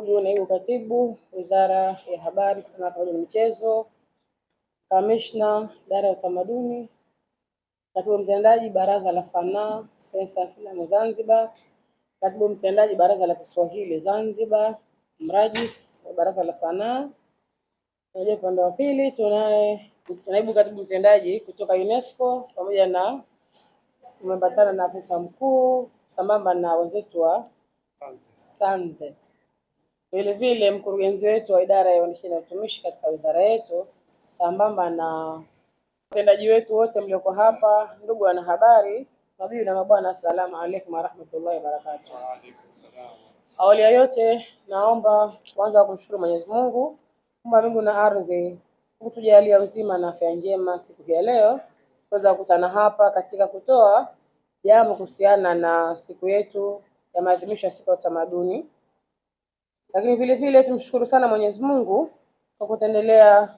Ndugu Naibu Katibu Wizara ya Habari, Sanaa pamoja na Michezo, Kamishna Idara ya Utamaduni, Katibu Mtendaji Baraza la Sanaa, Sensa ya Filamu Zanzibar, Katibu Mtendaji Baraza la Kiswahili Zanzibar, Mrajis wa Baraza la Sanaa. Kwa upande wa pili tunaye Naibu Katibu Mtendaji kutoka UNESCO pamoja na tumeambatana na afisa mkuu sambamba na wenzetu wa Sunset. Vile vile mkurugenzi wetu wa idara ya uandishi na utumishi katika wizara yetu sambamba na watendaji wetu wote mlioko hapa. Ndugu wanahabari, mabibi na mabwana, asalamu alaykum wa rahmatullahi wa barakatuh. Wa alaykum salaam. Awali ya yote naomba kwanza kumshukuru Mwenyezi Mungu Muumba mbingu na ardhi kutujalia uzima na afya njema siku ya leo tuweza kukutana hapa katika kutoa jambo kuhusiana na siku yetu ya maadhimisho ya siku ya utamaduni. Lakini vile vile tumshukuru sana Mwenyezi Mungu kwa kuendelea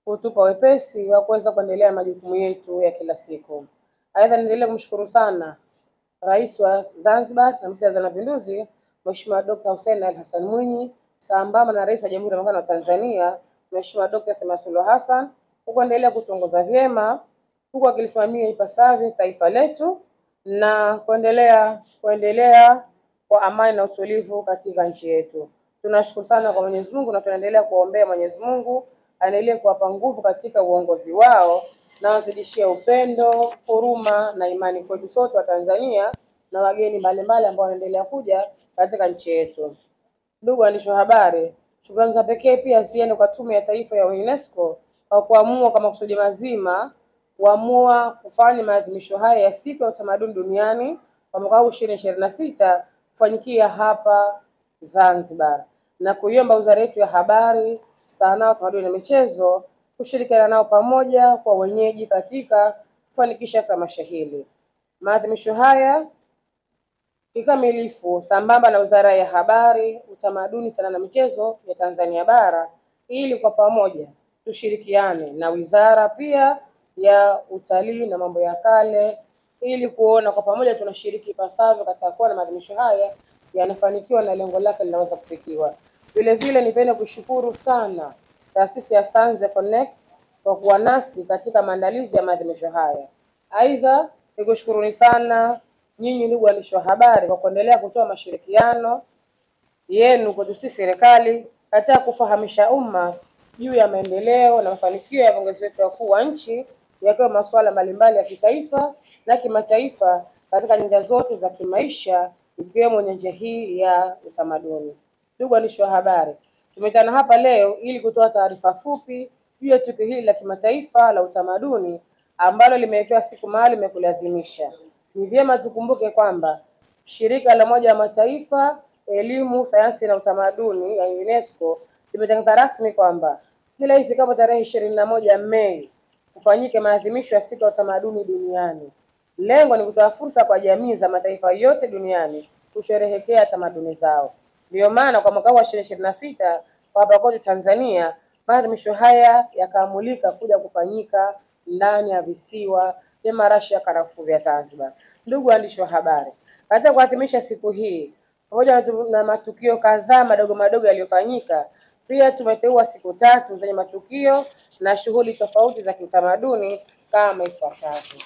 kutupa wepesi wa kuweza kuendelea majukumu yetu ya kila siku. Aidha niendelee kumshukuru sana Rais wa Zanzibar na Mkuu wa Mapinduzi Mheshimiwa Dr. Hussein Ali Hassan Mwinyi sambamba na Rais wa Jamhuri ya Muungano wa Tanzania Mheshimiwa Dr. Samia Suluhu Hassan kwa kuendelea kutuongoza vyema huku akilisimamia ipasavyo taifa letu na kuendelea kwa amani na utulivu katika nchi yetu. Tunashukuru sana kwa Mwenyezi Mungu na tunaendelea kuombea Mwenyezi Mungu aendelee kuwapa nguvu katika uongozi wao na wazidishie upendo, huruma na imani kwetu sote wa Tanzania na wageni mbalimbali ambao wanaendelea kuja katika nchi yetu. Ndugu waandishi wa habari, shukrani za pekee pia ziende kwa Tume ya Taifa ya UNESCO kwa kuamua kama kusudi mazima kuamua kufanya maadhimisho haya ya siku ya utamaduni duniani kwa mwaka 2026 kufanyikia hapa Zanzibar, na kuiomba Wizara yetu ya Habari, Sanaa, Utamaduni na Michezo kushirikiana nao pamoja kwa wenyeji katika kufanikisha tamasha hili. Maadhimisho haya kikamilifu sambamba na Wizara ya Habari, Utamaduni, Sanaa na Michezo ya Tanzania Bara, ili kwa pamoja tushirikiane na wizara pia ya Utalii na Mambo ya Kale ili kuona kwa pamoja tunashiriki pasavyo katika kuona maadhimisho haya yanafanikiwa na lengo lake linaweza kufikiwa. Vile vile nipende kushukuru sana taasisi ya Sanze Connect kwa kuwa nasi katika maandalizi ya maadhimisho haya. Aidha, nikushukuruni sana nyinyi ndugu waandishi wa habari kwa kuendelea kutoa mashirikiano yenu kwa sisi serikali katika kufahamisha umma juu ya maendeleo na mafanikio ya viongozi wetu wakuu wa nchi yakiwa masuala mbalimbali ya kitaifa na kimataifa katika nyanja zote za kimaisha ikiwemo nyanja hii ya utamaduni. Ndugu waandishi wa habari, tumetana hapa leo ili kutoa taarifa fupi juu ya tukio hili la kimataifa la utamaduni ambalo limewekewa siku maalum ya kuliadhimisha. Ni vyema tukumbuke kwamba Shirika la Umoja wa Mataifa Elimu, Sayansi na Utamaduni ya UNESCO limetangaza rasmi kwamba kila ifikapo tarehe 21 Mei kufanyike maadhimisho ya siku ya utamaduni duniani. Lengo ni kutoa fursa kwa jamii za mataifa yote duniani kusherehekea tamaduni zao. Ndio maana kwa mwaka wa 2026 kwa hapa kwetu Tanzania maadhimisho haya yakaamulika kuja kufanyika ndani ya visiwa vya marashi ya karafuu vya Zanzibar. Ndugu waandishi wa habari, katika kuadhimisha siku hii pamoja na matukio kadhaa madogo madogo yaliyofanyika, pia tumeteua siku 3 zenye matukio na shughuli tofauti za kiutamaduni kama ifuatavyo.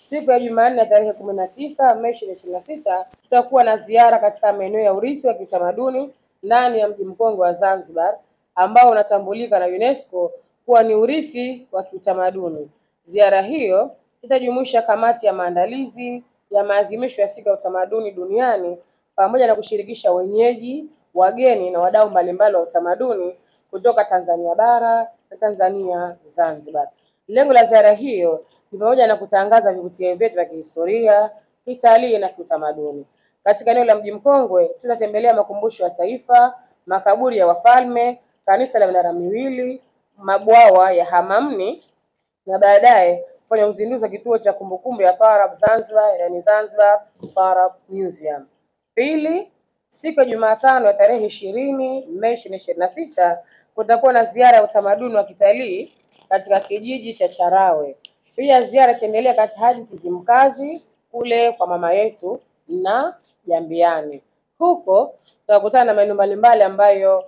Siku ya Jumanne tarehe 19 Mei 2026 tutakuwa na ziara katika maeneo ya urithi wa kiutamaduni ndani ya mji mkongwe wa Zanzibar ambao unatambulika na UNESCO kuwa ni urithi wa kiutamaduni. Ziara hiyo itajumuisha kamati ya maandalizi ya maadhimisho ya siku ya utamaduni duniani pamoja na kushirikisha wenyeji, wageni na wadau mbalimbali wa utamaduni kutoka Tanzania bara na Tanzania Zanzibar. Lengo la ziara hiyo ni pamoja na kutangaza vivutio vyetu vya kihistoria, kitalii na kiutamaduni. Katika eneo la mji mkongwe tutatembelea makumbusho ya taifa, makaburi ya wafalme, kanisa la minara miwili, mabwawa ya Hamamni na baadaye kufanya uzinduzi wa kituo cha kumbukumbu ya Taarab Zanzibar, yani Zanzibar Taarab Museum. Pili, siku ya Jumatano ya tarehe 20 Mei 2026 kutakuwa na ziara ya utamaduni wa kitalii katika kijiji cha Charawe. Pia ziara itaendelea hadi Kizimkazi kule kwa mama yetu na Jambiani. Huko tutakutana na maeneo mbalimbali ambayo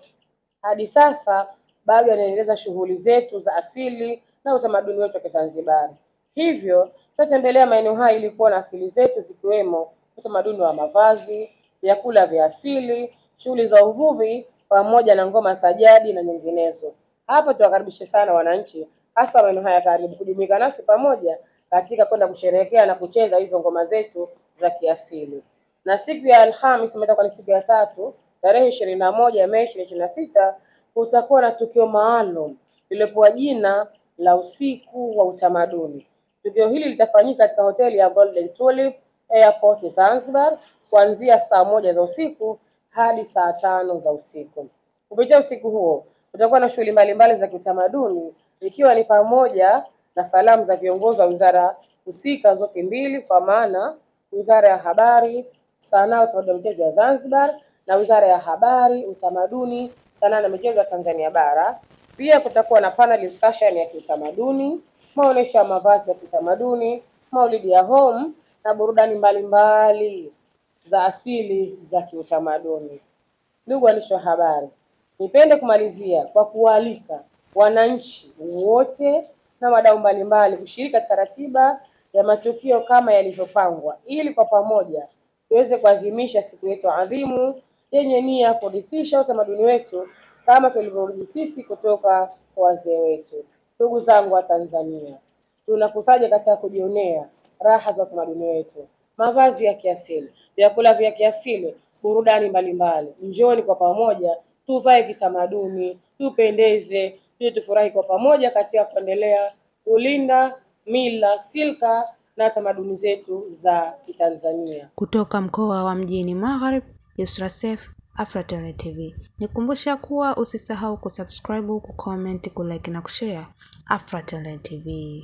hadi sasa bado yanaendeleza shughuli zetu za asili na utamaduni wetu wa Kizanzibari. Hivyo tutatembelea maeneo haya ili kuona asili zetu zikiwemo utamaduni wa mavazi, vyakula vya asili, shughuli za uvuvi pamoja na ngoma za jadi na nyinginezo. Hapa tuwakaribishe sana wananchi hasa maeneo haya karibu kujumuika nasi pamoja katika kwenda kusherehekea na kucheza hizo ngoma zetu za kiasili. Na siku ya Alhamisi itakuwa ni siku ya tatu, tarehe 21 Mei 2026, kutakuwa na tukio maalum lililopewa jina la usiku wa utamaduni. Tukio hili litafanyika katika hoteli ya Golden Tulip Airport Zanzibar kuanzia saa 1 za usiku hadi saa 5 za usiku. Kupitia usiku huo kutakuwa na shughuli mbalimbali za kiutamaduni ikiwa ni pamoja na salamu za viongozi wa wizara husika zote mbili, kwa maana Wizara ya Habari, Sanaa, Utamaduni na Michezo ya Zanzibar na Wizara ya Habari, Utamaduni, Sanaa na Michezo ya Tanzania Bara. Pia kutakuwa na panel discussion ya kiutamaduni, maonesho ya mavazi ya kiutamaduni, maulidi ya home na burudani mbalimbali za asili za kiutamaduni. Ndugu waandishi wa habari, nipende kumalizia kwa kualika wananchi wote na wadau mbalimbali kushiriki katika ratiba ya matukio kama yalivyopangwa ili kwa pamoja tuweze kuadhimisha siku yetu adhimu yenye nia ya kurithisha utamaduni wetu kama tulivyourithi sisi kutoka kwa wazee wetu. Ndugu zangu wa Tanzania, tunakusaje katika kujionea raha za utamaduni wetu, mavazi ya kiasili, vyakula vya kiasili, burudani mbalimbali. Njoni kwa pamoja tuvae kitamaduni, tupendeze, ili tufurahi kwa pamoja katika kuendelea kulinda mila, silka na tamaduni zetu za Kitanzania. Kutoka mkoa wa Mjini Magharibi, Yusra Seif, Afratele TV. Nikumbusha kuwa usisahau kusubscribe, kucomment, kulike na kushare Afratele TV.